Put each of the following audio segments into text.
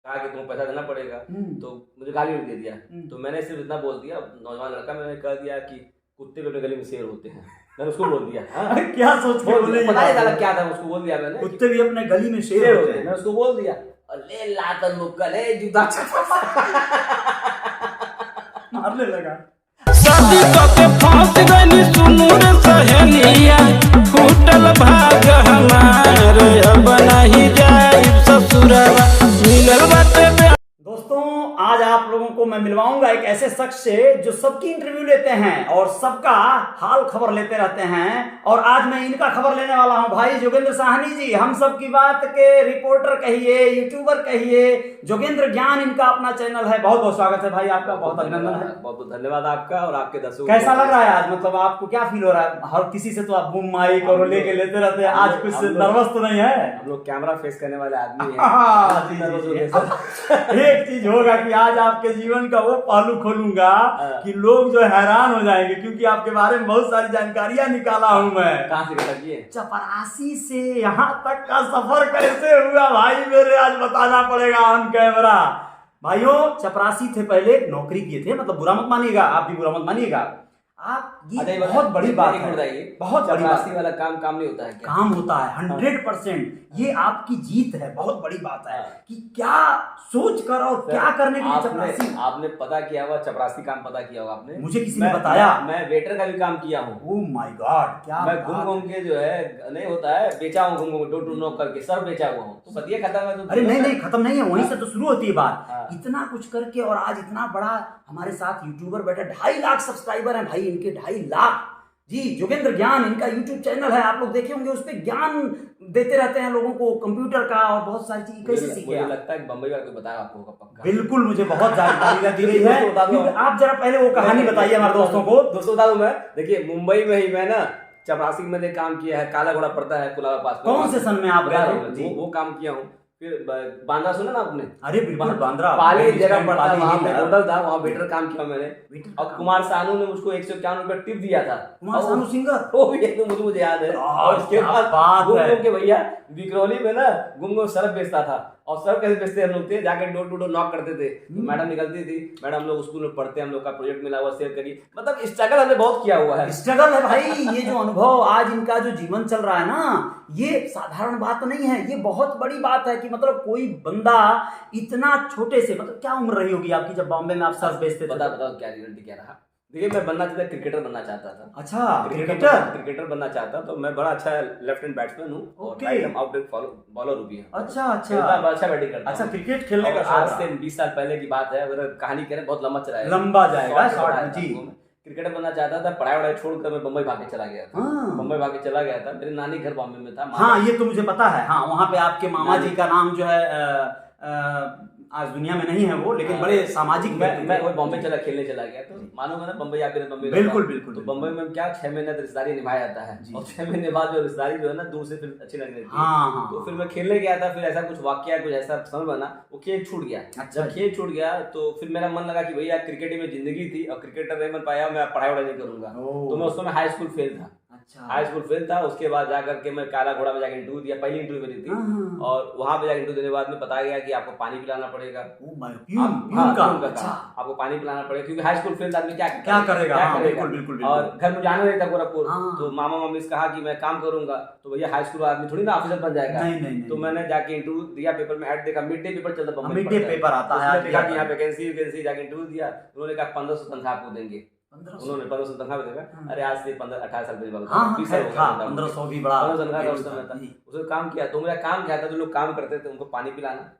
कहा कि तुम्हें पैसा देना पड़ेगा, तो मुझे गाली दे दिया। तो मैंने सिर्फ इतना बोल दिया, नौजवान लड़का, मैंने कह दिया कि कुत्ते भी अपने गली में शेर होते हैं, मैंने उसको बोल दिया। क्या सोच के बोले? पता नहीं चला क्या था, उसको बोल दिया मैंने, कुत्ते भी अपने गली में शेर होते हैं, मैं उसको बोल दिया। अरे लातन मुक्कल है जूता मारने लगा। शादी के फांस गनी सुनू रे सहेलिया, फूटल भाग हमार, अब नहीं जाई ससुरवा, मिलल बाटे। दोस्तों, आज आप लोगों को मैं मिलवाऊंगा एक ऐसे शख्स से जो सबकी इंटरव्यू लेते हैं और सबका हाल खबर लेते रहते हैं। और आज मैं इनका खबर लेने वाला हूं, भाई जोगेंद्र साहनी जी, हम सब की बात के रिपोर्टर कहिए, यूट्यूबर कहिए, जोगेंद्र ज्ञान इनका अपना चैनल है। बहुत बहुत स्वागत है भाई आपका, बहुत अभिनंदन है। बहुत बहुत धन्यवाद आपका और आपके दर्शकों। कैसा लग रहा है आज, मतलब आपको क्या फील हो रहा है? हर किसी से तो आप बूम माइक और लेके लेते रहते हैं, आज कुछ नर्वस तो नहीं है? हम लोग कैमरा फेस करने वाले आदमी हैं। एक चीज होगा कि आज आपके जीवन का वो पहलू खोलूंगा कि लोग जो हैरान हो जाएंगे, क्योंकि आपके बारे में बहुत सारी जानकारियां निकाला हूं मैं। कहां से बताइए? चपरासी से यहाँ तक का सफर कैसे हुआ भाई मेरे, आज बताना पड़ेगा ऑन कैमरा। भाइयों, चपरासी थे पहले, नौकरी किए थे, मतलब बुरा मत मानिएगा, आप भी बुरा मत मानिएगा। आप ये बहुत बड़ी बात है, बहुत बड़ी बात वाला काम नहीं होता है क्या? काम होता है 100%। ये आपकी जीत है, बहुत बड़ी बात है कि क्या सोच कर और क्या करने के लिए चपरासी। आपने पता किया होगा, चपरासी काम पता किया होगा आपने? मुझे किसी ने बताया। मैं वेटर का भी काम किया हूँ। ओह माय गॉड, क्या मैं घूम के जो है नहीं होता है, बेचा हूँ, घूम डोर टू नॉक करके सर बेचा हुआ हूँ। तो बताइए खत्म है तो? अरे नहीं खत्म नहीं है, वहीं से तो शुरू होती है बात। इतना कुछ करके और आज इतना बड़ा हमारे साथ यूट्यूबर बैठे, 2.5 लाख सब्सक्राइबर हैं भाई इनके, 2.5 लाख जी। जोगेंद्र ज्ञान इनका यूट्यूब चैनल है, आप लोग देखे होंगे, उस पर ज्ञान देते रहते हैं लोगों को, कंप्यूटर का और बहुत सारी चीज। कैसे सीखे? मुझे लगता है बम्बई वाला कोई बताया आपको पक्का। बिल्कुल, मुझे बहुत जानकारी दी गई है। आप जरा पहले वो कहानी बताइए हमारे दोस्तों को। दोस्तों बता दूं मैं, देखिए मुंबई में ही मैं ना चपरासी में मैंने काम किया है, काला घोड़ा पड़ता है कुलाबा पास। कौन से सन में आप गए? वो काम किया हूँ। फिर बांद्रा सुना ना आपने? अरे बिल्कुल, बांद्रा पाली जगह पड़ता है, वहाँ पे होटल था, वहाँ वेटर काम किया मैंने। और कुमार सानू ने मुझको 151 रुपए टिप दिया था। कुमार सानू सिंगर, वो भी एकदम मुझे याद है। और उसके बाद घूम के भैया विक्रोली में ना घूम सर्फ बेचता था। और सर्फ कैसे बेचते हम लोग थे, जाके डोर टू डोर नॉक करते थे। तो मैडम निकलती थी, मैडम हम लोग स्कूल में पढ़ते हैं, हम लोग का प्रोजेक्ट मिला हुआ, शेयर करिए। मतलब स्ट्रगल हमने बहुत किया हुआ है। स्ट्रगल है भाई। ये जो अनुभव आज इनका जो जीवन चल रहा है ना, ये साधारण बात नहीं है, ये बहुत बड़ी बात है कि मतलब कोई बंदा इतना छोटे से, मतलब क्या उम्र रही होगी आपकी जब बॉम्बे में आप सर्फ बेचते थे? बताओ क्या रिजल्ट क्या रहा? देखिए मैं बनना चाहता, क्रिकेटर बनना चाहता था। अच्छा, क्रिकेटर बनना चाहता, तो मैं बड़ा अच्छा लेफ्ट हैंड बैट्समैन हूँ और आउट बॉलर भी है। अच्छा अच्छा बैटिंग करता। अच्छा, क्रिकेट खेलने का आज से 20 साल पहले की बात है, अगर कहानी करें बहुत लंबा चलाएगा, लंबा जाएगा शॉर्ट जी। क्रिकेटर बनना चाहता था, पढ़ाई छोड़कर मैं बम्बई भाग के चला गया था। बम्बई भाग के चला गया था, मेरे नानी घर बॉम्बे में था। हाँ, ये तो मुझे पता है। हाँ, वहाँ पे आपके मामा जी का नाम जो है आज दुनिया में नहीं है वो, लेकिन बड़े सामाजिक। मैं वो बॉम्बे खेलने चला गया, तो मालूम है ना बम्बई आके बम्बई। बिल्कुल। तो बम्बई में क्या 6 महीने रिश्तेदारी निभाया जाता है, और 6 महीने बाद जो रिश्तेदारी जो है ना दूर से फिर अच्छी लगने लगती है। तो फिर मैं खेलने गया था, फिर ऐसा कुछ वाकया, कुछ ऐसा समय बना, वो खेल छूट गया। जब खेल छूट गया तो फिर मेरा मन लगा कि भैया क्रिकेट में जिंदगी थी और क्रिकेटर नहीं बन पाया, मैं पढ़ाई वढ़ाई नहीं करूंगा। तो मैं उस समय हाई स्कूल फेल था। हाई स्कूल फेल था। उसके बाद जाकर के मैं काला घोड़ा में जाकर इंटरव्यू दिया, पहली इंटरव्यू मेरी थी। और वहां पे जाकर इंटरव्यू देने के बाद में बताया गया कि आपको पानी पिलाना पड़ेगा। आपको पानी पिलाना पड़ेगा, क्योंकि हाई स्कूल फेल आदमी क्या करेगा। बिल्कुल। और घर में जाना नहीं था गोरखपुर। तो मामा मम्मी से कहा कि मैं काम करूंगा, तो भैया हाई स्कूल आदमी थोड़ी ना ऑफिसर बन जाएगा। नहीं। तो मैंने जाके इंटरव्यू दिया, पेपर में ऐड देखा, मिड डे पेपर चलता, मिड डे पेपर आता है, देखा कि यहाँ वैकेंसी, जाके इंटरव्यू दिया। उन्होंने कहा 1500 तनख्वाह आपको देंगे। उन्होंने 1500 तनख्वाह देगा। अरे आज से 15-18 साल पहले 1500 भी बड़ा 1500 तनख्वाह का उस समय था। उसने काम किया, तो मेरा काम क्या था, जो लोग काम करते थे उनको पानी पिलाना।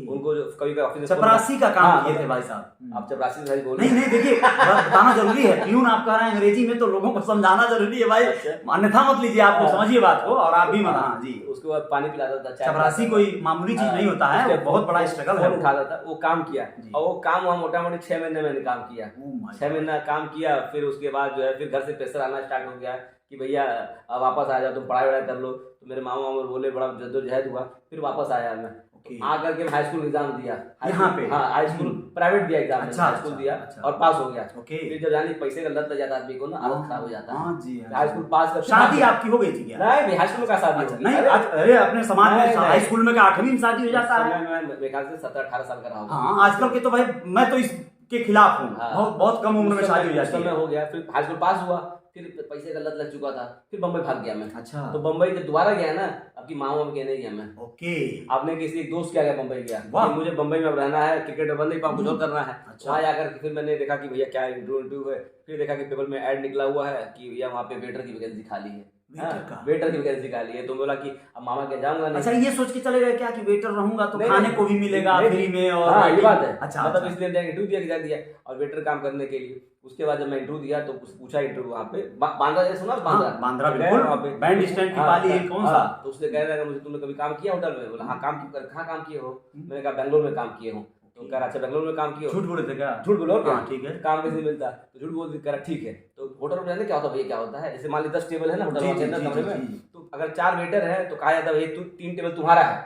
उनको जो कभी ऑफिस चपरासी का काम किए थे भाई साहब। आप चपरासी से बोल नहीं देखिए, बताना जरूरी है। प्यून आप कह रहे हैं अंग्रेजी में, तो लोगों को समझाना जरूरी है भाई, अन्यथा मत लीजिए, आपको समझिए बात को, और आप भी मत। हाँ जी। उसके बाद पानी पिलाता था। चपरासी कोई मामूली चीज नहीं होता है, बहुत बड़ा स्ट्रगल है। उठाता था, वो काम किया, और वो काम वहाँ मोटा मोटी 6 महीने मैंने काम किया। 6 महीना काम किया। फिर उसके बाद जो है फिर घर से प्रेशर आना स्टार्ट हो गया कि भैया अब वापस आ जाओ, तुम पढ़ाई वढ़ाई कर लो। तो मेरे मामा बोले, बड़ा जद्दोजहद हुआ, फिर वापस आया मैं। आकर के हाई स्कूल एग्जाम दिया यहाँ पे। हाँ, हाई स्कूल प्राइवेट दिया एग्जाम, हाई स्कूल दिया और पास हो गया। फिर जब जानी पैसे का लत लग जाता आदमी को ना, हालत खराब हो जाता है। हाई स्कूल पास कर, शादी आपकी हो गई थी क्या? नहीं, हाई स्कूल में क्या शादी? नहीं, अरे अपने समाज में हाई स्कूल में 8वीं में शादी हो जाता है। मेरे ख्याल से 17-18 साल का रहा होगा। हाँ, आजकल के तो भाई मैं तो इसके खिलाफ हूँ। बहुत कम उम्र में शादी हो जाती है। हो गया, फिर हाई स्कूल पास हुआ, फिर पैसे का लत लग चुका था, फिर बम्बई भाग गया मैं। अच्छा। तो बम्बई जब दोबारा गया ना, आपकी मामा में कहने गया मैं। ओके। आपने किसी एक दोस्त क्या गया बम्बई गया, मुझे बम्बई में अब रहना है, क्रिकेट बंद नहीं पाऊँ, कुछ और करना है। वहाँ जाकर फिर मैंने देखा कि भैया क्या इंटरव्यू है, फिर देखा कि पेपर में ऐड निकला हुआ है कि भैया वहाँ पे वेटर की वैकेंसी खाली है। वेटर की वैकेंसी खाली है। तो बोला कि अब मामा के जाऊंगा नहीं। अच्छा, ये सोच के चले गए क्या कि वेटर रहूंगा तो खाने को भी मिलेगा फ्री में? और हाँ, ये बात है। अच्छा, मतलब इसलिए इंटरव्यू दिया और वेटर काम करने के लिए। उसके बाद जब मैं इंटरव्यू दिया तो पूछा इंटरव्यू वहाँ पे बांद्रा, सुना बांद्रा बिल्कुल वहाँ पे बैंड स्टैंड की पाली है, कौन सा? तो उसने कह रहा है मुझे, तुमने कभी काम किया होटल में? बोला हाँ, कहाँ काम किए हो? मैंने कहा बेंगलोर में काम किए हो। तो कह रहा अच्छा बेंगलोर में काम किए हो? झूठ बोले थे क्या? झूठ बोलो क्या? ठीक है, काम कैसे मिलता? तो झूठ बोल कह रहा ठीक है। तो होटल में क्या होता है भैया, क्या होता है, जैसे मान ली 10 टेबल है ना होटल के अंदर कमरे में, तो अगर 4 वेटर है तो कहा जाता है 3 टेबल तुम्हारा है।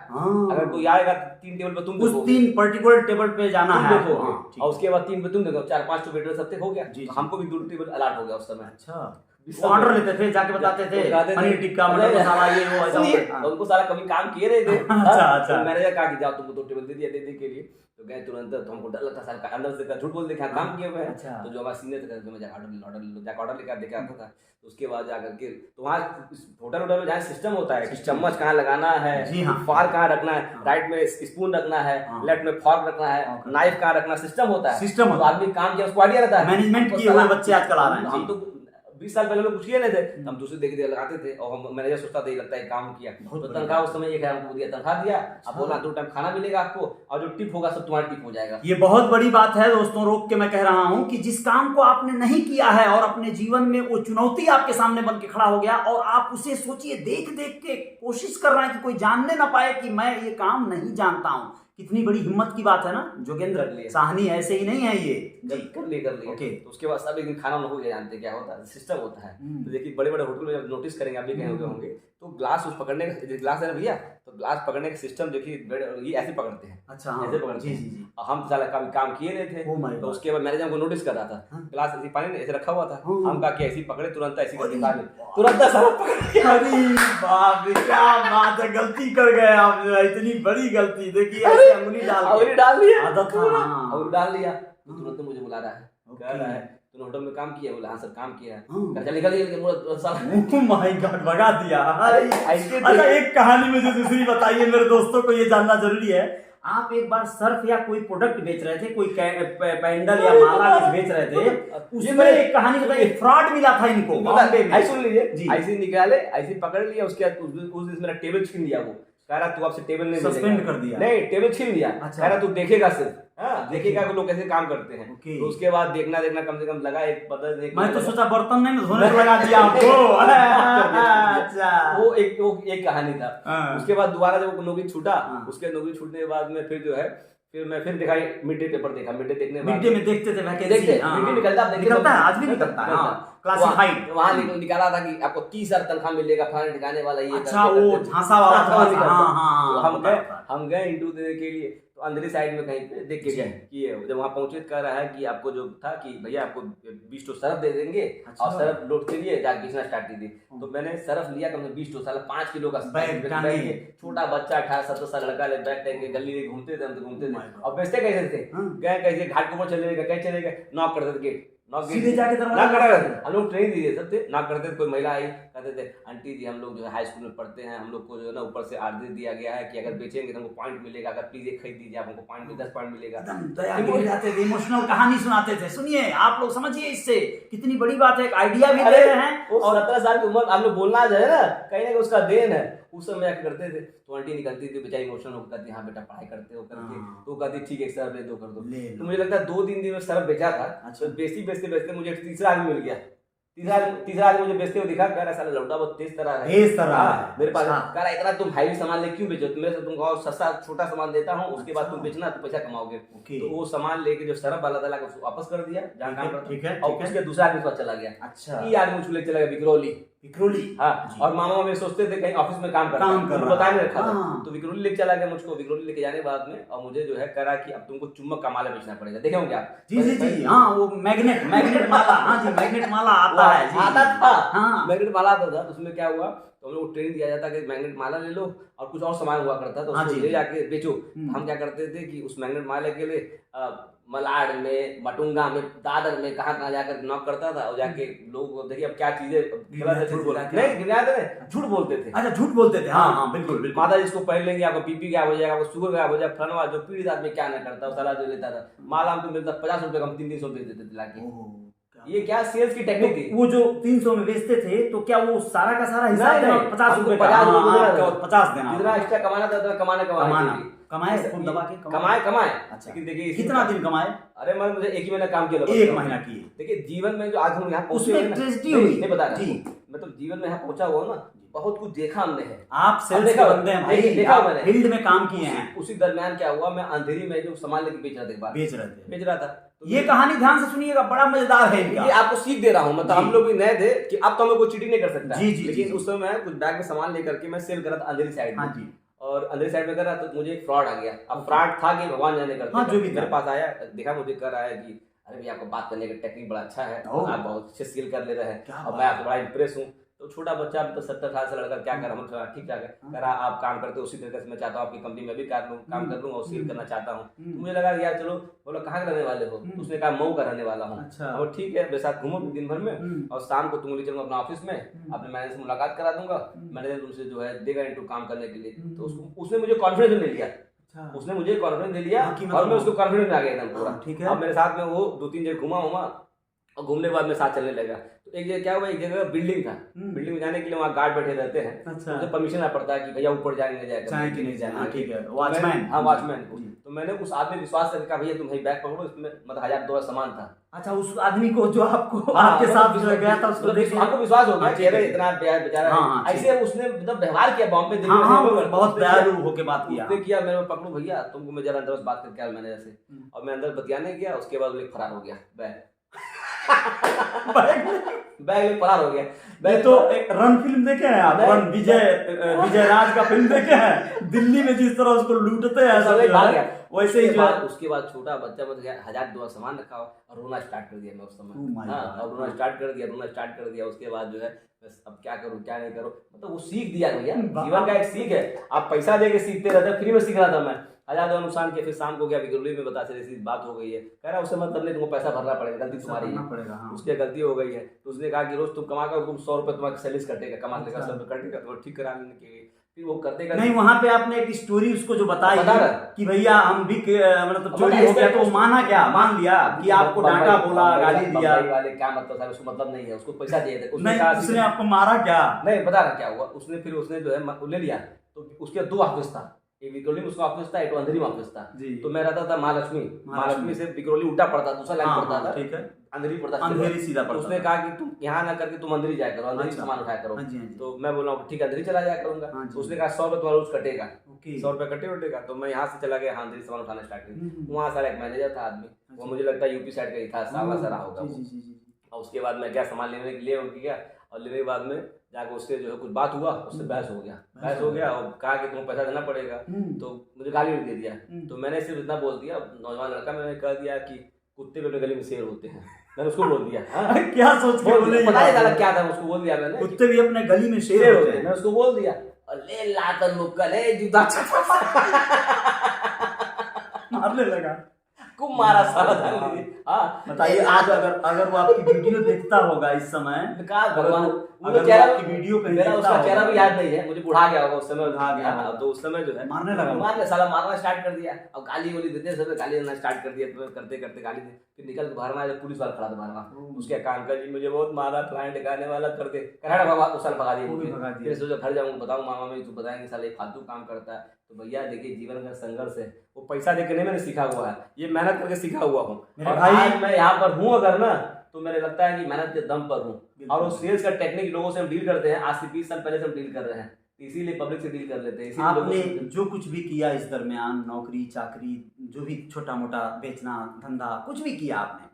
अगर कोई आएगा 3 टेबल पे तुम उस 3 पर्टिकुलर टेबल पे जाना है और उसके बाद 3 पे तुम देखो, 4-5 वेटर सब हो गया। हमको भी 2 टेबल अलॉट हो गया उस समय। अच्छा, ऑर्डर लेते थे, जाके बताते थे पनीर टिक्का मटर मसाला ये वो ऐसा। उनको सारा कभी काम किए रहे थे। अच्छा। मैनेजर कहा कि जाओ तुमको 2 टेबल दे दिया देने के लिए। तो गए तुरंत, तो हमको डर लगता सारा अंदर से झूठ बोल देखा काम किए हुए। तो जो हमारा सीनियर था मैं ऑर्डर लेकर देखा था। तो उसके बाद जाकर के तो वहाँ होटल में जहाँ सिस्टम होता है, चम्मच कहाँ लगाना है, फार कहाँ रखना है, राइट में स्पून रखना है, लेफ्ट में फॉर्क रखना है, नाइफ कहाँ रखना, सिस्टम होता है। तो आदमी काम किया उसको आइडिया रहता है। मैनेजमेंट किए हुए बच्चे आजकल आ रहे हैं। हम तो 20 साल पहले में कुछ किए नहीं थे, हम दूसरे देख लगाते थे और हम मैनेजर सोचता था ये लगता है काम किया। तो तनख्वाह उस समय 1000 हमको दिया, तनख्वाह दिया। अब बोला 2 टाइम खाना मिलेगा आपको और जो टिप होगा सब तुम्हारा टिप हो जाएगा। ये बहुत बड़ी बात है दोस्तों, रोक के मैं कह रहा हूं कि जिस काम को आपने नहीं किया है और अपने जीवन में वो चुनौती आपके सामने बन के खड़ा हो गया और आप उसे सोचिए देख देख के कोशिश कर रहे हैं कि कोई जानने ना पाए कि मैं ये काम नहीं जानता हूं। कितनी बड़ी हिम्मत की बात है ना जोगेंद्र साहनी, ऐसे ही नहीं है ये। कर लिए ओके। तो उसके बाद सब एक दिन खाना हो गया, जानते क्या होता है, सिस्टम होता है। तो देखिए बड़े बड़े होटल में जब नोटिस करेंगे, आप भी कहीं होंगे, तो ग्लास उस पकड़ने का, ग्लास है ना भैया, तो ग्लास पकड़ने का सिस्टम देखिए ये ऐसे पकड़ते हैं। अच्छा, ऐसे पकड़ते हैं। जी। हम साला काम किए नहीं थे। तो उसके बाद मैनेजर हमको नोटिस कर रहा था, ग्लास ऐसे पानी ऐसे रखा हुआ था, हम कहा कि ऐसे पकड़े, तुरंत ऐसे करके खा ले, तुरंत सारा पकड़। अरे बाप रे, क्या बात है, गलती कर गए आप, इतनी बड़ी गलती। देखिए ऐसे अंगुली डाल लिया, आदत और डाल लिया। तो तुरंत मुझे बुला रहा है, कह रहा है तूने होटल में काम किया? बोला हाँ सर काम किया है। चल निकल, माय गॉड, भगा दिया। अच्छा, एक कहानी मुझे दूसरी बताइए, मेरे दोस्तों को ये जानना जरूरी है। आप एक बार सर्फ या कोई प्रोडक्ट बेच रहे थे, कोई पैंडल या माला कुछ बेच रहे थे, उसमें एक कहानी बताइए, फ्रॉड मिला था इनको बॉम्बे में। सुन लीजिए, ऐसे निकाले, ऐसे पकड़ लिया, उसके बाद उस दिन मेरा टेबल छीन लिया। वो कह रहा तू आपसे टेबल नहीं सस्पेंड कर दिया। नहीं, टेबल छीन लिया। कह रहा तू देखेगा सिर्फ, देखेगा कि लोग कैसे काम करते हैं। तो उसके बाद देखना कम से कम लगा एक पता। मैं तो सोचा बर्तन नहीं धोने को लगा दिया आपको। अच्छा, वो एक कहानी था। उसके बाद दोबारा जब नौकरी छूटा, उसके नौकरी छूटने के बाद में फिर जो है फिर देखा मिड डे पेपर देखा। मिड डे देखने मिड डे में देखते थे वैकेंसी, मिड डे निकलता है, आज भी निकलता है क्लासिफाइड। वहाँ निकाला था कि आपको 30,000 तनख्वाह मिलेगा, फलाने ठिकाने वाला ये। अच्छा, वो झांसा वाला था। हम गए इंटरव्यू देने के लिए, तो अंदर साइड में कहीं पे देख के गए कि जब वहाँ पहुंचे कह रहा है कि आपको जो था कि भैया आपको 20 सरफ दे देंगे और सरफ लोड के लिए जाके बेचना स्टार्ट कीजिए। तो मैंने सरफ लिया कम से 20 साल 5 किलो का बैग, छोटा बच्चा 18-17 साल लड़का ले बैग टाइप के गली में घूमते थे, हम तो घूमते थे। और बेचते कैसे थे, गए कैसे घाट के ऊपर चले गए, कैसे चले गए, नॉक कर देते गेट, सीधे जाके हम लोग ट्रेनिंग दिए सब थे, ना करते थे। कोई महिला आई कहते थे आंटी जी हम लोग जो है हाई स्कूल में पढ़ते हैं, हम लोग को जो है ना ऊपर से आदेश दिया गया है कि अगर बेचेंगे तो हमको पॉइंट मिलेगा, अगर प्लीज एक खरीद दीजिए, आपको पॉइंट में 10 पॉइंट मिलेगा। इमोशनल कहानी सुनाते थे। सुनिए आप लोग, समझिए इससे कितनी बड़ी बात है, एक आइडिया भी दे रहे हैं। और 17 साल की उम्र, आप लोग बोलना जो है ना कहीं ना उसका देन है। उस समय क्या करते थे, तो आंटी निकलती थी बेचारी इमोशनल होकर कहती हाँ बेटा पढ़ाई करते हो करके, तो कहती ठीक है सर ले दो कर दो। तो मुझे लगता है 2-3 दिन में सरफ बेचा था। तो बेचते मुझे तीसरा आदमी मिल गया। तीसरा आदमी मुझे बेचते हुए दिखा, कह रहा साला लौटा बहुत तेज तरह है मेरे पास। कह रहा इतना तुम भारी सामान ले क्यों बेचो, तुम्हें तुमको सस्ता छोटा सामान देता हूँ, उसके बाद तुम बेचना तो पैसा कमाओगे। तो वो सामान लेके जो सरफ वाला था वापस कर दिया जहाँ काम करता, और उसके दूसरा आदमी चला गया। अच्छा, ये आदमी उसको ले चला गया विक्रोली। हाँ, और मामा मम्मी सोचते थे कहीं ऑफिस में काम कर बताया नहीं रखा था। तो विक्रोली लेके चला गया मुझको। विक्रोली लेके जाने के बाद में और मुझे जो है करा कि अब तुमको चुम्बक का माला बेचना पड़ेगा। देखे होंगे आप? जी हाँ, वो मैग्नेट माला। हाँ जी, मैग्नेट माला आता है, आता था। हाँ, मैग्नेट माला आता था। उसमें क्या हुआ, तो हम लोग ट्रेनिंग दिया जाता कि मैग्नेट माला ले लो और कुछ और सामान हुआ करता, तो उसको ले जाके बेचो। हम क्या करते थे कि उस मैग्नेट माले के लिए मलाड में, मटुंगा में, दादर में, कहाँ जाकर नॉक करता था और जाके लोगों को देखिए अब क्या चीजें झूठ बोलते थे। अच्छा, झूठ बोलते थे। हाँ, बिल्कुल। माता जी इसको पहन लेंगे, आपको बीपी गायब हो जाएगा, आपको शुगर गायब हो जाएगा, फलवा जो पीड़ित आदमी क्या नहीं करता, वो साला जो लेता था। माला हमको मिलता 50 रुपए का, हम 300 दे देते थे लाके। ये क्या सेल्स की टेक्निक थी। वो जो 300 में बेचते थे, तो क्या वो सारा का सारा हिसाब देना? 50 रुपए 50 देना, जितना एक्स्ट्रा कमाना था उतना कमाए कमाए। अच्छा, लेकिन देखिए कितना दिन कमाए? अरे मैं मुझे 1 ही महीना काम किया, 1 महीना किए। देखिए जीवन में जो आज हम यहाँ उसमें ट्रेजेडी हुई, नहीं बता रहा मतलब जीवन में यहाँ पहुंचा हुआ ना, बहुत कुछ देखा हमने है। आप सेल्स के बंदे हैं भाई, देखा मैंने, फील्ड में काम किए हैं। उसी दरमियान क्या हुआ, मैं अंधेरी में जो सामान लेके बेच रहा था। ये कहानी ध्यान से सुनिएगा, बड़ा मजेदार है। ये आपको सीख दे रहा हूँ, मतलब हम लोग भी नए थे कि अब तो हमें कोई चीटिंग नहीं कर सकता। लेकिन उस समय कुछ बैग में सामान लेकर के मैं सेल कर रहा था अंधेरी साइड में। और अंदर साइड में कर रहा तो मुझे एक फ्रॉड आ गया। अब फ्रॉड था कि भगवान जाने करते। हाँ, जो भी मेरे पास आया, देखा मुझे कर आया कि अरे भैया आपको बात करने का टेक्निक बड़ा अच्छा है, आप बहुत अच्छे स्किल कर ले रहे हैं और मैं आपसे बड़ा इंप्रेस हूँ। तो छोटा बच्चा तो 70 साल से लड़का क्या कर रहा हूँ, ठीक ठाक है, कह रहा आप काम करते हो उसी तरीके से मैं चाहता हूँ आपकी कंपनी में भी काम कर लूँ और सेल करना चाहता हूँ। तो मुझे लगा यार चलो, बोला कहाँ के रहने वाले हो? उसने कहा मऊ का रहने वाला हूँ। और ठीक है, मेरे साथ घूमो दिन भर में और शाम को तुम ले चलूंगा अपना ऑफिस में, अपने मैनेजर से मुलाकात करा दूंगा, मैनेजर तुमसे जो है देगा इंटरव्यू काम करने के लिए। तो उसने मुझे कॉन्फिडेंस ले लिया, उसने मुझे कॉन्फिडेंस दे लिया और मैं उसको कॉन्फिडेंस में आ गया एकदम पूरा। ठीक है, अब मेरे साथ में वो 2-3 जगह घुमा और घूमने के बाद में साथ चलने लगा। तो एक जगह क्या हुआ, एक जगह बिल्डिंग था, बिल्डिंग में जाने के लिए वहाँ गार्ड बैठे रहते हैं। अच्छा। मुझे परमिशन लेना पड़ता है कि भैया ऊपर जाएंगे कि नहीं जाना। ठीक है, वॉचमैन। हाँ, वॉचमैन। तो मैंने उस आदमी विश्वास करके कहा भैया तुम भाई बैग पकड़ो, इसमें मतलब 1000-2000 सामान था। अच्छा, उस आदमी को जो आपको आपके साथ जो गया था उसको देख आपको विश्वास हो गया कि अरे इतना बेचारा, ऐसे उसने मतलब व्यवहार किया बॉम्बे दिल्ली में, बहुत दयालु होके बात किया। मैंने पकड़ू भैया तुमको मैं जरा अंदर बात करके मैंने ऐसे, और मैं अंदर बतियाने गया, उसके बाद वो फरार हो गया। बैग फरार हो गया। मैं तो एक रन फिल्म देखे हैं आप? रन विजय राज का फिल्म देखे हैं? दिल्ली में जिस तरह उसको लूटते हैं वैसे ही। उसके बाद छोटा बच्चा बच गया, 1000-2000 सामान रखा और रोना स्टार्ट कर दिया मैं उस समय। हाँ, रोना स्टार्ट कर दिया। उसके बाद जो है अब क्या करूं क्या नहीं करूं, मतलब वो सीख दिया भैया, जीवन का एक सीख है। आप पैसा देके सीखते रहते, फ्री में सीख रहा था मैं। 1000 नुकसान के, फिर शाम को गया विक्रोली में, बता ऐसी बात हो गई है। कह रहा उससे मतलब नहीं, तुमको पैसा भरना पड़ेगा, गलती तुम्हारी है, उसकी गलती हो गई है। तो उसने कहा कि रोज तुम कमा कर तुम 100 रुपए तुम्हारा सैलरी कटेगा, कमा लेगा 100 रुपए कटेगा, तो ठीक करा लेने के फिर वो करते नहीं। वहां पे आपने एक स्टोरी उसको जो बताई कि भैया हम भी मतलब चोरी हो गया, तो माना क्या? मान लिया कि आपको डांटा, बोला, गाली दिया? क्या मतलब सर, उसको मतलब नहीं है, उसको पैसा दिए थे। उसने आपको मारा क्या? नहीं बता रहा क्या हुआ। उसने फिर उसने जो है ले लिया, तो उसके 2 ऑफिस था, एक विक्रोली में उसका ऑफिस था, एक अंधेरी में ऑफिस था। तो मैं रहता था महालक्ष्मी से विक्रोली उल्टा पड़ता, दूसरा लाइन पड़ता था। ठीक है, अंधेरी पड़ता, अंधेरी सीधा पड़ता। उसने कहा कि तुम यहाँ ना करके तुम अंधेरी जाया करो, अंधेरी सामान उठाया करो। तो मैं बोला ठीक है अंधेरी चला जाया करूंगा। तो उसने कहा 100 रुपए तुम्हारा रोज कटेगा, 100 रुपए कटेगा। तो मैं यहाँ से चला गया, अंधेरी सामान उठाना स्टार्ट किया। वहाँ सारा एक मैनेजर था आदमी, वो मुझे लगता है यूपी साइड का ही था, सावला सा रहा होगा। और उसके बाद मैं क्या सामान लेने के लिए गया, और लेने के बाद में जाकर उससे जो है कुछ बात हुआ, उससे बहस हो गया और कहा कि तुमको पैसा देना पड़ेगा। तो मुझे गाली दे दिया। तो मैंने सिर्फ इतना बोल दिया, नौजवान लड़का, मैंने कह दिया कि कुत्ते भी अपने गली में शेर होते हैं, मैंने उसको बोल दिया। क्या सोच के बोले? पता नहीं चला क्या था, उसको बोल दिया मैंने, कुत्ते भी अपने गली में शेर होते हैं, मैं उसको बोल दिया। और ले लाकर मुक्कल है जूता मारने लगा, खूब मारा साला। बताइए आज अगर वो आपकी वीडियो देखता होगा इस समय, भगवान आपकी वीडियो कहीं मेरा उसका चेहरा भी याद नहीं है, मुझे बुढ़ा गया होगा उस समय, तो उस समय जो है मारने साला मारना स्टार्ट कर दिया। अब गाली वाली देते सब, गाली देना स्टार्ट कर दिया। तो करते करते गाली दे, फिर निकल के बाहर में आया, पुलिस वाला खड़ा था बाहर। उसके कान का जी मुझे बहुत मारा, क्लाइंट गाने वाला करते कराड़ा बाबा उस साल भगा दिया। फिर सोचा घर जाऊंगा, बताऊँ मामा में, तू बताएंगे साला फालतू काम करता है। तो भैया देखिए जीवन का संघर्ष है, वो पैसा देके नहीं मैंने सीखा हुआ है, ये मेहनत करके सीखा हुआ हूँ। और आज मैं यहाँ पर हूँ अगर ना, तो मेरे लगता है कि मेहनत के दम पर हूँ। और वो सेल्स का टेक्निक लोगों से हम डील करते हैं, आज से 20 साल पहले से हम डील कर रहे हैं, इसीलिए पब्लिक से डील कर लेते हैं। आपने जो कुछ भी किया इस दरमियान, नौकरी चाकरी, जो भी छोटा मोटा बेचना धंधा कुछ भी किया आपने,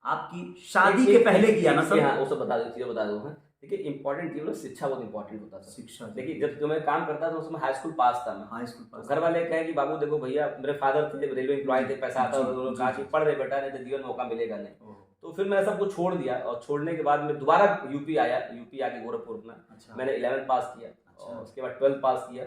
आपकी शादी के पहले किया ना सर? हाँ, वो सब बता दो, चीजें बता दो। देखिए इंपॉर्टेंट थी, शिक्षा बहुत इंपॉर्टेंट होता था। शिक्षा, देखिए जब मैं काम करता था उसमें हाई स्कूल पास था मैं, हाई स्कूल पास, घर वाले कहे कि बाबू देखो भैया, मेरे फादर थे रेलवे एम्प्लॉय थे, पैसा आता, उन्होंने कहा कि पढ़ रहे बेटा, नहीं तो जीवन में मौका मिलेगा नहीं। तो फिर मैंने सब कुछ छोड़ दिया, और छोड़ने के बाद मैं दोबारा यूपी आया, यूपी आके गोरखपुर में मैंने 11th पास किया, और उसके बाद 12th पास किया,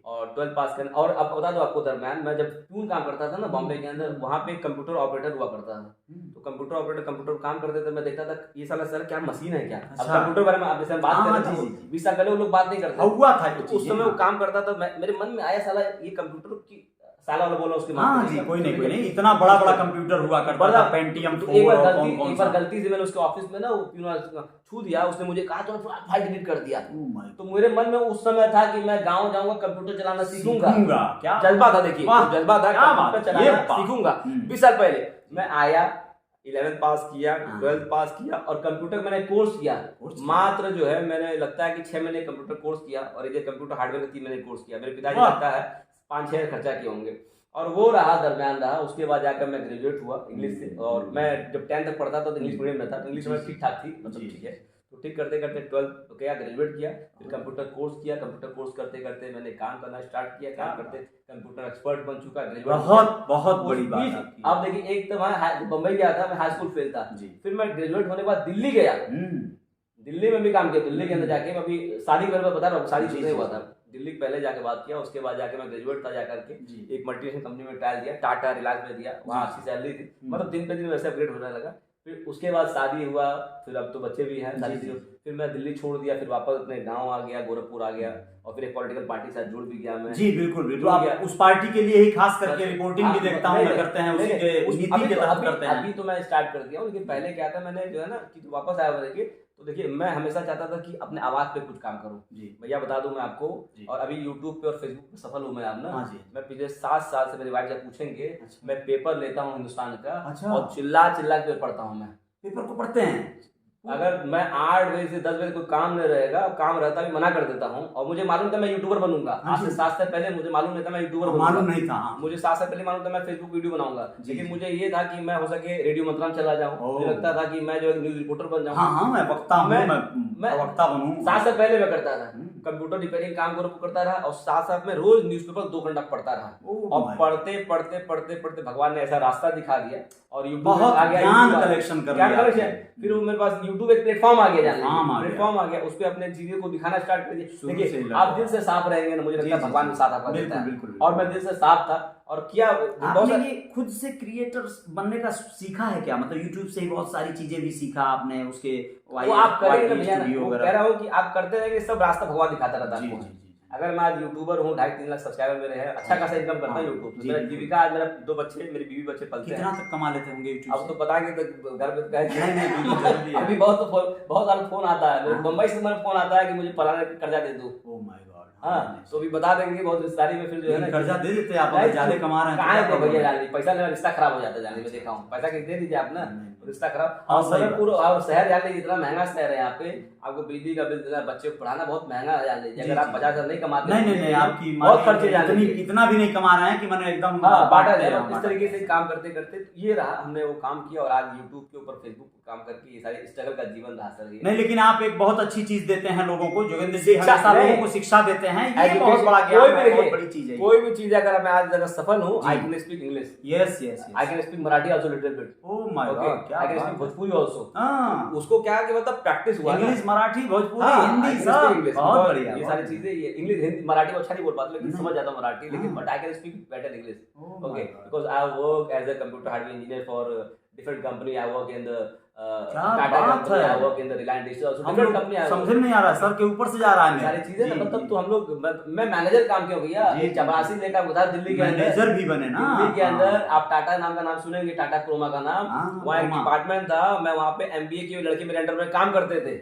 और 12th पास करने, और अब बता दो आपको, दरम्यान मैं जब प्यून काम करता था ना बॉम्बे के अंदर, वहाँ पे कंप्यूटर ऑपरेटर हुआ करता था। तो कंप्यूटर ऑपरेटर कंप्यूटर काम करते थे, मैं देखता था ये साला सर क्या मशीन है क्या। अब कंप्यूटर बारे में आप जैसे हम बात कर रहे थे 20 साल पहले वो लोग बात नहीं करते हुआ था, उस समय वो काम करता था, मेरे मन में आया साला ये कंप्यूटर की साला वाला बोला उसके हाँ जी, कोई नहीं, इतना बड़ा कंप्यूटर हुआ करता था, पेंटियम 4 और एक बार गलती से मैंने उसके ऑफिस में ना वो छू दिया, उसने मुझे कहा तो फाइल डिलीट कर दिया। तो मेरे मन में उस समय था कि मैं गांव जाऊंगा, कंप्यूटर चलाना सीखूंगा, क्या जज्बा था, देखिए जज्बा था, कंप्यूटर चलाना सीखूंगा। 20 साल पहले मैं आया, 11th पास किया, 12th पास किया, और कंप्यूटर मैंने कोर्स किया मात्र जो है, मैंने लगता है कि 6 महीने कंप्यूटर कोर्स किया, और ये कंप्यूटर हार्डवेयर का 3 महीने कोर्स किया। मेरे पिताजी लगता है 5-6 खर्चा किए होंगे, और वो रहा दरमियान रहा। उसके बाद जाकर मैं ग्रेजुएट हुआ इंग्लिश से, और मैं जब 10th तक पढ़ता था तो इंग्लिश मीडियम में था, तो इंग्लिश में ठीक ठाक थी, मतलब ठीक है। तो ठीक करते करते 12th गया, ग्रेजुएट किया, फिर कंप्यूटर कोर्स किया, कंप्यूटर कोर्स करते करते मैंने काम करना स्टार्ट किया, काम करते कंप्यूटर एक्सपर्ट बन चुका, ग्रेजुएट। बहुत बड़ी बात। आप देखिए, एक तो मैं बम्बई गया था, मैं हाई स्कूल फेल था, फिर मैं ग्रेजुएट होने के बाद दिल्ली गया, दिल्ली में भी काम किया, दिल्ली के अंदर जाके मैं अभी शादी के बता रहा हूँ, शादी चीजें हुआ था, दिल्ली पहले जाके बात किया, उसके बाद जाके मैं ग्रेजुएट था, जाकर के एक मल्टीनेशनल कंपनी में ट्रायल दिया, टाटा रिलायंस में दिया, वहाँ अच्छी सैलरी थी, मतलब दिन पे दिन वैसे अपग्रेड होने लगा। फिर उसके बाद शादी हुआ, फिर अब तो बच्चे भी हैं, शादी थी, फिर मैं दिल्ली छोड़ दिया, फिर वापस अपने गांव आ गया, गोरखपुर आ गया, और फिर एक पॉलिटिकल पार्टी से जुड़ भी गया मैं। जी बिल्कुल, आप उस पार्टी के लिए ही खास करके रिपोर्टिंग भी देखता हूं, करते हैं उसी के नीति के तहत करते हैं। अभी तो मैं स्टार्ट कर दिया हूं, लेकिन पहले क्या था, मैंने जो है ना कि वापस आया देखिए, तो देखिए मैं हमेशा चाहता था कि अपने आवाज पे कुछ काम करूं। भैया बता दूं मैं आपको, और अभी यूट्यूब पे और फेसबुक पे सफल हूं मैं अब ना। मैं पिछले 7 साल से, मेरी वाइफ जब पूछेंगे, मैं पेपर लेता हूं हिंदुस्तान का, और चिल्ला चिल्ला के पढ़ता हूं। मैं पेपर को पढ़ते हैं, अगर मैं 8 बजे से 10 बजे कोई काम नहीं रहेगा, काम रहता भी मना कर देता हूँ, और मुझे मालूम था मैं यूट्यूबर बनूंगा। आज से 7 साल पहले मुझे मालूम नहीं था मैं यूट्यूबर बनूंगा, मालूम नहीं था। मुझे 7 साल पहले मालूम था मैं फेसबुक वीडियो बनाऊंगा, लेकिन मुझे ये था कि मैं हो सके रेडियो मंत्रालय चला जाऊं, मुझे लगता था कि मैं जो न्यूज रिपोर्टर बन जाऊं, मैं वक्ता हूं, मैं वक्ता बनूं। 7 साल पहले मैं करता था कंप्यूटर रिपेयरिंग काम करता रहा, और साथ साथ में रोज न्यूज़पेपर 2 घंटा पढ़ता रहा, और पढ़ते पढ़ते पढ़ते पढ़ते भगवान ने ऐसा रास्ता दिखा दिया, और यूट्यूब आ गया, ज्ञान कलेक्शन कर लिया। फिर मेरे पास यूट्यूब एक प्लेटफॉर्म आ गया, प्लेटफॉर्म आ गया, उस पे अपने चीजों को दिखाना स्टार्ट कर दिया। देखिए आप दिल से साफ रहेंगे ना, मुझे लगता है भगवान ने साथ आपका देता है, और मैं दिल से साफ था, और किया। आपने ये खुद से क्रिएटर बनने का सीखा है क्या? मतलब यूट्यूब से ही बहुत सारी चीजें भी सीखा आपने, उसके वो आप करेंगे भैया, कह रहा हूँ कि आप करते रहेंगे, सब रास्ता भगवान दिखाता रहता है आपको। अगर मैं आज यूट्यूबर हूँ, 2.5-3 लाख सब्सक्राइबर मेरे हैं, अच्छा खासा इनकम करता है यूट्यूब से, मेरा जीविका, आज मेरा 2 बच्चे, मेरी बीवी बच्चे पलते हैं। कितना तक कमा लेते होंगे यूट्यूब से? अब तो बताएंगे तो घर पे कहेंगे अभी बहुत सारा फोन आता है, मुंबई से मेरा फोन आता है कि मुझे फलाने कर्जा दे दो। ओह माय गॉड। हाँ, तो भी बता देंगे बहुत रिश्तेदारी में, फिर जो है ना कर्जा दे देते आप, ज्यादा कमा रहे हैं, कहाँ है भैया जाने, पैसा लेना रिश्ता खराब हो जाता है, जाने में देखा हूँ, पैसा कैसे दे दीजिए आप ना, रिश्ता खराब। और शहर जान लीजिए, इतना महंगा शहर है यहाँ पे, आपको बिजली का बिल देना, बच्चे को पढ़ाना बहुत महंगा है, जान लीजिए। अगर आप 50,000 नहीं कमाते, नहीं आपकी बहुत खर्चे जाने, इतना भी नहीं कमा रहे हैं कि मैंने एकदम बांटा जाए। इस तरीके से काम करते करते ये रहा, हमने वो काम किया, और आज यूट्यूब के ऊपर फेसबुक पे काम करके ये सारे स्ट्रगल का जीवन रहा सर। नहीं, लेकिन आप एक बहुत अच्छी चीज देते हैं लोगों को, जोगेंद्र जी हमेशा लोगों को शिक्षा देते हैं, ये बहुत बड़ा ज्ञान है, बहुत बड़ी चीज है। कोई भी चीज अगर मैं आज अगर सफल हूँ, I can speak English, yes, I can speak Marathi also little bit, oh my god, क्या I can speak Bhojpuri also. हां, उसको क्या कि मतलब प्रैक्टिस हुआ, इंग्लिश, मराठी, भोजपुरी, हिंदी, सब बहुत बढ़िया, ये सारी चीजें। ये इंग्लिश, हिंदी, मराठी में अच्छा नहीं बोल पाता, लेकिन समझ जाता हूं मराठी, लेकिन but I can speak better English, okay, because I work as a computer hardware engineer for different company. I work in the Tata company, I work in the Reliance Digital, also different company. समझ में नहीं आ रहा, sir के ऊपर से जा रहा है सारी चीजें ना, मतलब तो हम लोग, मैं मैनेजर काम किया भैया, चपरासी लेकर उधर दिल्ली के अंदर मैनेजर भी बने ना, दिल्ली के अंदर आप टाटा नाम का नाम सुनेंगे, टाटा क्रोमा का नाम, वहाँ एक डिपार्टमेंट था, मैं वहाँ पे MBA के लड़के मेरे अंडर में काम करते थे।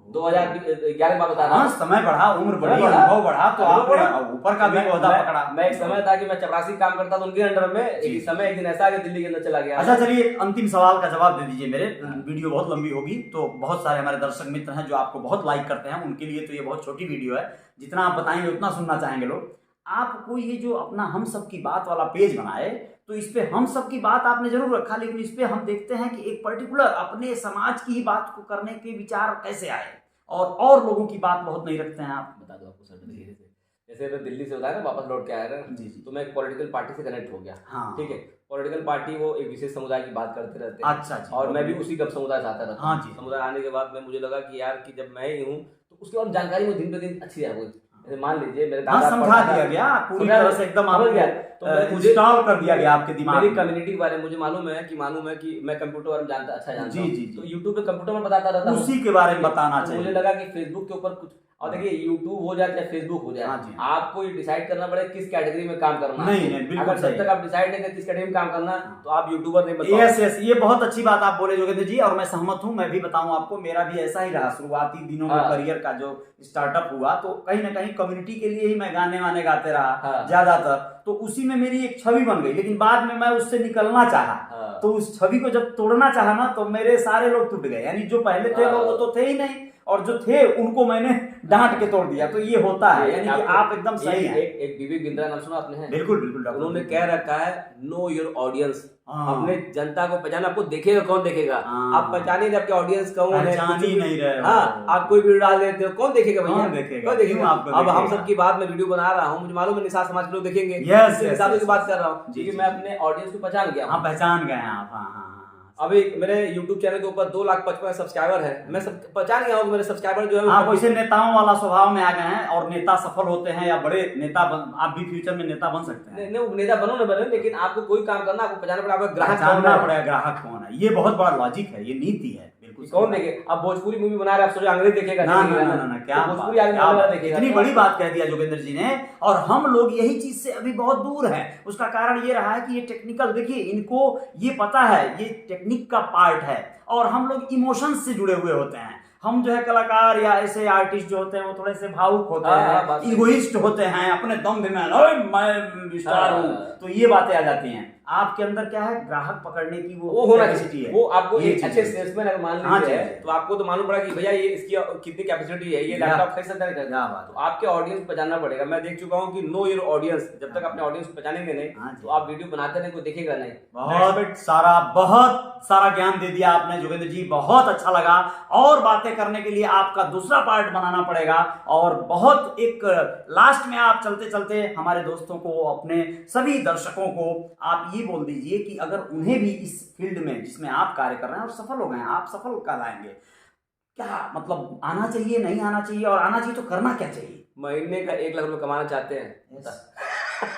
2011 में बता रहा हूँ, समय बढ़ा, उम्र बढ़ी, अनुभव बढ़ा, तो आपने ऊपर का भी ओहदा पकड़ा। मैं एक समय था कि मैं चपरासी काम करता था उनके अंडर में, एक समय एक दिन ऐसा कि दिल्ली के अंदर चला गया। अच्छा चलिए, अंतिम सवाल का जवाब दे दीजिए मेरे, वीडियो बहुत लंबी होगी, तो बहुत सारे हमारे दर्शक मित्र हैं जो आपको बहुत लाइक करते हैं, उनके लिए तो ये बहुत छोटी वीडियो है, जितना आप बताएंगे उतना सुनना चाहेंगे लोग। आपको ये जो अपना हम सब की बात वाला पेज बनाए, तो इस पे हम सब की बात आपने जरूर रखा, लेकिन इस पे हम देखते हैं कि एक पर्टिकुलर अपने समाज की ही बात को करने के विचार कैसे आए, और लोगों की बात बहुत नहीं रखते हैं आप। बता दो आपको सर धीरे से, जैसे मैं दिल्ली से बताया ना, वापस लौट के आया ना, जी जी। तो मैं एक पॉलिटिकल पार्टी से कनेक्ट हो गया। हाँ। ठीक है, पॉलिटिकल पार्टी वो एक विशेष समुदाय की बात करते रहते हैं। अच्छा जी। और मैं भी उसी का समुदाय से आता रहता हूँ। हाँ जी। समुदाय आने के बाद में मुझे लगा कि यार कि जब मैं ही हूँ तो उसके बाद जानकारी में दिन पे दिन अच्छी आ गई। जैसे मान लीजिए मेरे हाँ, समझा दिया गया पूरी तरह से, एकदम समझ गया, तो मुझे इंस्टॉल कर दिया गया आपके दिमाग मेरी में। कम्युनिटी के बारे में मुझे मालूम है कि मैं कंप्यूटर बारे में अच्छा जानता जी हूँ। जी जी। तो यूट्यूब पे कंप्यूटर में बताता रहता हूँ, उसी के बारे में बताना तो चाहिए। मुझे लगा कि फेसबुक के ऊपर कुछ, और देखिए यूट्यूब हो जाए चाहे फेसबुक हो जाए, हाँ जी। आपको ये डिसाइड करना पड़ेगा किस कैटेगरी में काम करना है। नहीं बिल्कुल अगर सही। जब तक आप डिसाइड नहीं करते किस कैटेगरी में काम करना तो आप यूट्यूबर नहीं बन यस यस, ये बहुत अच्छी बात आप बोले जोगेंद्र जी, और मैं सहमत हूँ। मैं भी बताऊं आपको, मेरा भी ऐसा ही रहा शुरुआती दिनों में। करियर का जो स्टार्टअप हुआ तो कहीं ना कहीं कम्युनिटी के लिए ही मैं गाने वाने गाते रहा ज्यादातर, तो उसी में मेरी एक छवि बन गई। लेकिन बाद में मैं उससे निकलना चाहा, तो उस छवि को जब तोड़ना चाहा ना, तो मेरे सारे लोग टूट गए। यानी जो पहले थे लोग वो तो थे ही नहीं, और जो थे उनको मैंने डांट के तोड़ दिया। तो ये होता है, यानी कि आप एकदम सही हैं। एक बीबी बिंद्रा नाम सुना आपने? बिल्कुल बिल्कुल। उन्होंने कह रखा है नो योर ऑडियंस, अपने जनता को पहचाना। आपको देखेगा कौन देखेगा? आप पहचाने नहीं आपके ऑडियंस कौन है, पहचान ही नहीं रहे। हाँ, आप कोई वीडियो डाल देते हो, कौन देखेगा भैया? कौन देखेगा? अब हम सबकी बात में वीडियो बना रहा हूँ, मुझे मालूम है निषाद समाज के लोग देखेंगे, निषादों की बात कर रहा हूँ, क्योंकि मैं अपने ऑडियंस को पहचान गया। हाँ, पहचान गए आप। हाँ। अभी मेरे YouTube चैनल के ऊपर 2,55,000 सब्सक्राइबर है। मैं सब पहचान गया हूँ, मेरे सब्सक्राइबर जो है आप वैसे नेताओं वाला स्वभाव में आ गए हैं, और नेता सफल होते हैं या बड़े नेता आप भी फ्यूचर में नेता बन सकते हैं। नहीं, नेता बनो न बने, लेकिन आपको कोई काम करना, आपको पहचानना पड़ेगा, आपका ग्राहक जानना पड़ेगा ग्राहक कौन है। ये बहुत बड़ा लॉजिक है, ये नीति है। कौन देखे? अब भोजपुरी मूवी बना रहे हैं, आप सोचो अंग्रेज देखेगा? ना, क्या भोजपुरी आदमी देखेगा? इतनी बड़ी बात कह दिया जोगेंद्र जी ने, और हम लोग यही चीज से अभी बहुत दूर हैं। उसका कारण ये रहा है कि ये टेक्निकल, देखिए इनको ये पता है ये टेक्निक का पार्ट है, और हम लोग इमोशंस से जुड़े हुए होते हैं। हम जो है कलाकार या ऐसे आर्टिस्ट जो होते हैं वो थोड़े से भावुक होते हैं, इगोइस्ट होते हैं, अपने दम में मैं स्टार हूं, तो ये बातें आ जाती हैं। आपके अंदर क्या है, ग्राहक पकड़ने की वो होना कैपेसिटी है। वो आपको एक अच्छे सेल्समैन अगर मान लीजिए तो आपको तो मालूम पड़ा कि भैया ये इसकी कितनी कैपेसिटी है, ये लैपटॉप खरीद सकता है। तो आपके ऑडियंस को पहचानना पड़ेगा। मैं देख चुका हूँ कि नो योर ऑडियंस, जब तक अपने ऑडियंस को पहचानेंगे नहीं तो आप वीडियो बनाते नहीं, कोई देखेगा नहीं। बहुत सारा ज्ञान दे दिया आपने जोगेंद्र जी, बहुत अच्छा लगा। और बातें करने के लिए आपका दूसरा पार्ट बनाना पड़ेगा। और बहुत एक लास्ट में आप चलते चलते हमारे दोस्तों को, अपने सभी दर्शकों को आप ये बोल दीजिए कि अगर उन्हें भी इस फील्ड में जिसमें आप कार्य कर रहे हैं और सफल हो गए हैं, आप सफल कहलाएंगे, क्या मतलब आना चाहिए, नहीं आना चाहिए, और आना चाहिए तो करना क्या चाहिए? महीने का 1 लाख रुपए कमाना चाहते हैं?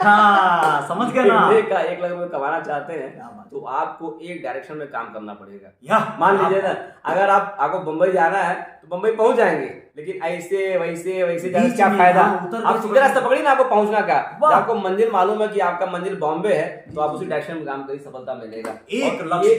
हाँ, समझ गए ना? महीने का 1 लाख रुपए कमाना चाहते हैं तो आपको एक डायरेक्शन में काम करना पड़ेगा। मान लीजिए ना, अगर आपको बम्बई जाना है तो बम्बई पहुंच जाएंगे, लेकिन ऐसे वैसे जाने क्या फायदा? आप सीधा रास्ता पकड़िए ना, आपको पहुंचना क्या? आपको मंजिल मालूम है कि आपका मंजिल बॉम्बे है, तो आप उसी डायरेक्शन में काम करिए, सफलता मिलेगा। एक लक्ष्य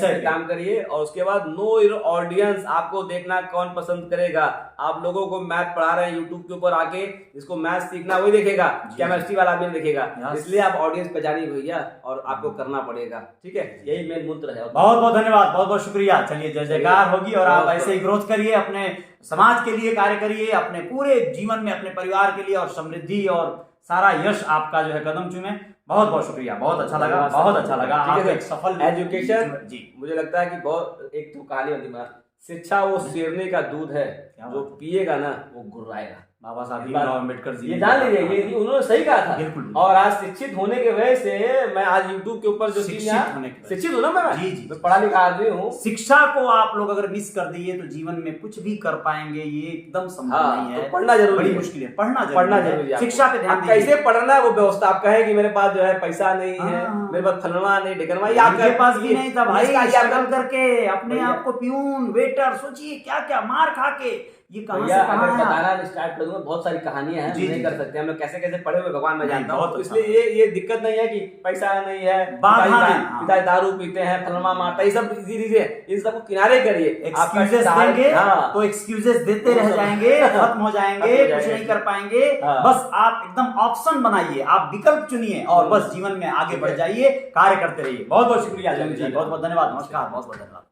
पे काम करिए। और उसके बाद नो योर ऑडियंस, आपको देखना कौन पसंद करेगा। आप लोगों को मैथ पढ़ा रहे हैं यूट्यूब के ऊपर आके, जिसको मैथ सीखना वही देखेगा, केमिस्ट्री वाला आदमी देखेगा। इसलिए आप ऑडियंस पहचानिए भैया, और आपको करना पड़ेगा। ठीक है, यही मेन मंत्र है। बहुत बहुत धन्यवाद, बहुत बहुत शुक्रिया। चलिए, जय जयकार होगी, और आप ऐसे ही ग्रोथ करिए, अपने समाज के लिए कार्य करिए, अपने पूरे जीवन में अपने परिवार के लिए, और समृद्धि और सारा यश आपका जो है कदम चूमे। बहुत बहुत शुक्रिया, बहुत अच्छा लगा, बहुत अच्छा लगा। आप एक सफल एजुकेशन जी, मुझे लगता है कि बहुत एक तो कहानी होती है, शिक्षा वो शेरनी का दूध है, जो पिएगा ना वो गुर्राएगा। बाबा साहब भीमराव अम्बेडकर जी, ये जान लीजिए, ये उन्होंने सही कहा था। बिल्कुल। और आज शिक्षित होने की वजह से मैं आज YouTube के ऊपर जो शिक्षित हूँ ना, मैं पढ़ा लिखा आदमी हूँ। शिक्षा को आप लोग अगर मिस कर दिए तो जीवन में कुछ भी कर पाएंगे ये एकदम संभव नहीं है। तो पढ़ना जरूरी, बड़ी मुश्किल है, पढ़ना जरूरी है। शिक्षा पे ध्यान दीजिए। कैसे पढ़ना है वो व्यवस्था। आप कहें कि मेरे पास जो है पैसा नहीं है, मेरे पास फलवा नहीं ढिकनवा, आपके पास भी नहीं था भाई, स्ट्रगल करके अपने आप को प्यून, वेटर, सोचिए क्या क्या मार खा के ये कहां से अगर बताना स्टार्ट कर दूंगा, बहुत सारी कहानियां हैं, नहीं कर सकते हम लोग, कैसे कैसे पढ़े हुए भगवान में जानता हूँ। इसलिए ये दिक्कत नहीं है कि पैसा नहीं है, पिता दारू पीते हैं, फलमा मारता है, ये सब धीरे इन सबको किनारे करिए। एक्सक्यूजेस देंगे तो एक्सक्यूजेस देते रह जाएंगे, खत्म हो जाएंगे, कुछ नहीं कर पाएंगे। बस आप एकदम ऑप्शन बनाइए, आप विकल्प चुनिए, और बस जीवन में आगे बढ़ जाइए, कार्य करते रहिए। बहुत बहुत शुक्रिया जी, बहुत बहुत धन्यवाद, नमस्कार, बहुत बहुत धन्यवाद।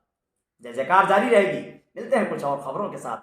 जय जयकार जारी रहेगी। मिलते हैं कुछ और खबरों के साथ।